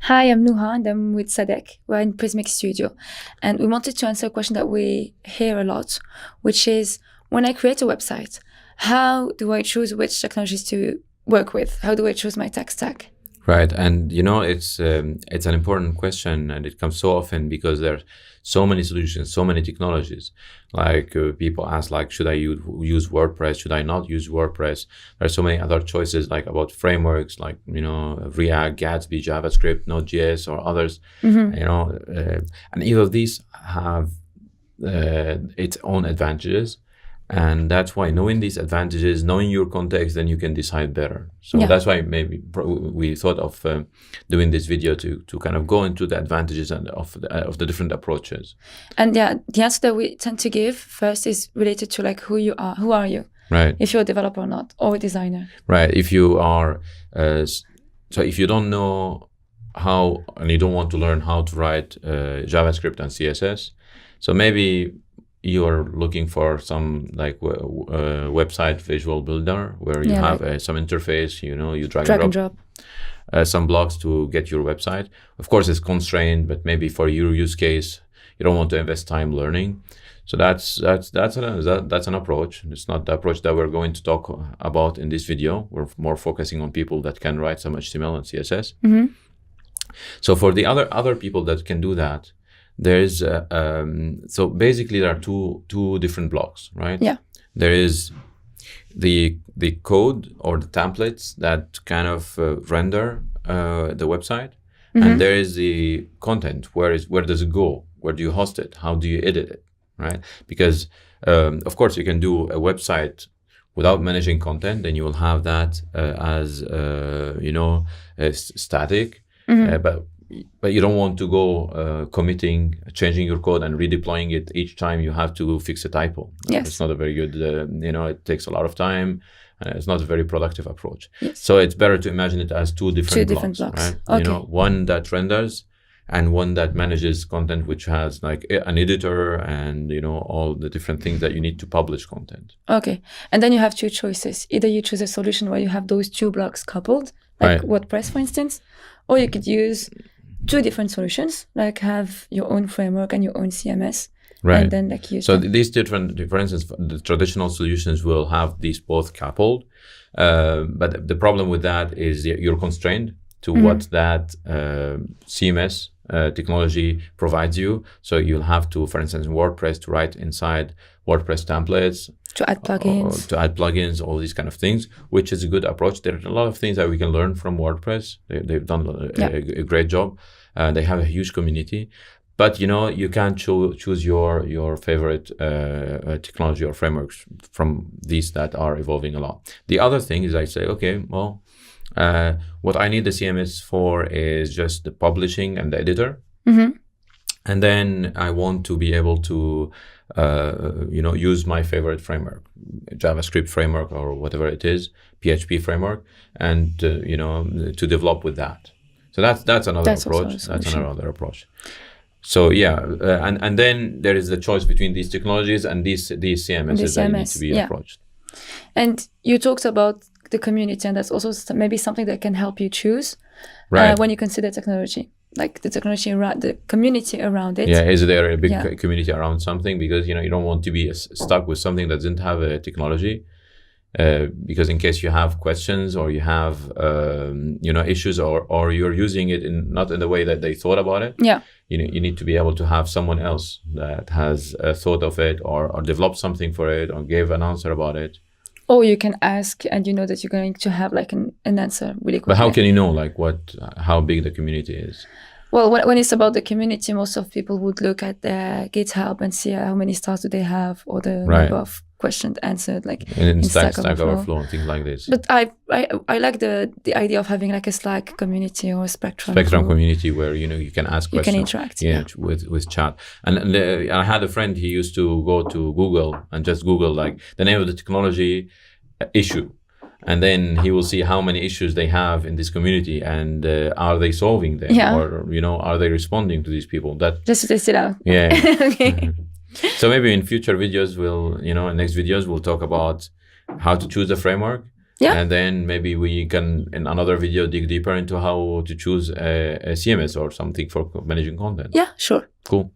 Hi, I'm Nuha and I'm with Sadek. We're in Prismic Studio. And we wanted to answer a question that we hear a lot, which is, when I create a website, how do I choose which technologies to work with? How do I choose my tech stack? Right, and it's an important question, and it comes so often because there's so many solutions, so many technologies. Like people ask, like, should I use WordPress? Should I not use WordPress? There are so many other choices, like about frameworks, like React, Gatsby, JavaScript, Node.js, or others. And either of these have its own advantages. And that's why knowing these advantages, knowing your context, then you can decide better. So that's why maybe we thought of doing this video to kind of go into the advantages and of the different approaches. And the answer that we tend to give first is related to like who you are. Who are you? Right. If you're a developer or not, or a designer. Right. If you are, so if you don't know how, and you don't want to learn how to write JavaScript and CSS, so maybe you're looking for some like website visual builder where you have some interface, you drag and drop some blocks to get your website. Of course, it's constrained, but maybe for your use case, you don't want to invest time learning. So that's an approach. It's not the approach that we're going to talk about in this video. We're more focusing on people that can write some HTML and CSS. Mm-hmm. So for the other people that can do that, there's so basically there are two different blocks, right? Yeah. There is the code or the templates that kind of render the website, and there is the content. Where does it go? Where do you host it? How do you edit it? Right? Because of course you can do a website without managing content, then you will have that as static, but you don't want to go changing your code and redeploying it each time you have to fix a typo. Yes. It's not a very good, it takes a lot of time. It's not a very productive approach. Yes. So it's better to imagine it as two different blocks. Right? Okay. One that renders and one that manages content, which has like an editor and, all the different things that you need to publish content. Okay. And then you have two choices. Either you choose a solution where you have those two blocks coupled, like WordPress, for instance, or you could use two different solutions, like have your own framework and your own CMS. Right. And then like use so these different, for instance, the traditional solutions will have these both coupled. But the problem with that is you're constrained to what that CMS technology provides you. So you'll have to, for instance, in WordPress, to write inside WordPress templates, to add plugins, all these kind of things, which is a good approach. There are a lot of things that we can learn from WordPress. They've done a great job. They have a huge community, but you can't choose your favorite technology or frameworks from these that are evolving a lot. The other thing is I say, okay, well, what I need the CMS for is just the publishing and the editor. And then I want to be able to, use my favorite framework, JavaScript framework or whatever it is, PHP framework, and, to develop with that. So that's another approach. That's another approach. So and then there is the choice between these technologies and these CMSs that need to be approached. And you talked about the community, and that's also maybe something that can help you choose when you consider technology, like the technology around the community around it. Yeah, is there a big community around something? Because you don't want to be stuck with something that doesn't have a technology. Because in case you have questions or you have issues or you're using it not in the way that they thought about it, you need to be able to have someone else that has thought of it or developed something for it or gave an answer about it. Or you can ask and you know that you're going to have like an answer really quickly. But how can you know how big the community is? Well, when it's about the community, most of people would look at their GitHub and see how many stars do they have or the number of questions answered, like in StackOverflow and things like this. But I like the idea of having like a Slack community or a Spectrum community where you can ask questions. You can interact. With chat. And I had a friend, he used to go to Google and just Google like the name of the technology issue. And then he will see how many issues they have in this community and are they solving them or, are they responding to these people? Just to test it out. Yeah. Okay. So maybe in future videos, next videos, we'll talk about how to choose a framework, Yeah. And then maybe we can, in another video, dig deeper into how to choose a CMS or something for managing content. Yeah, sure. Cool.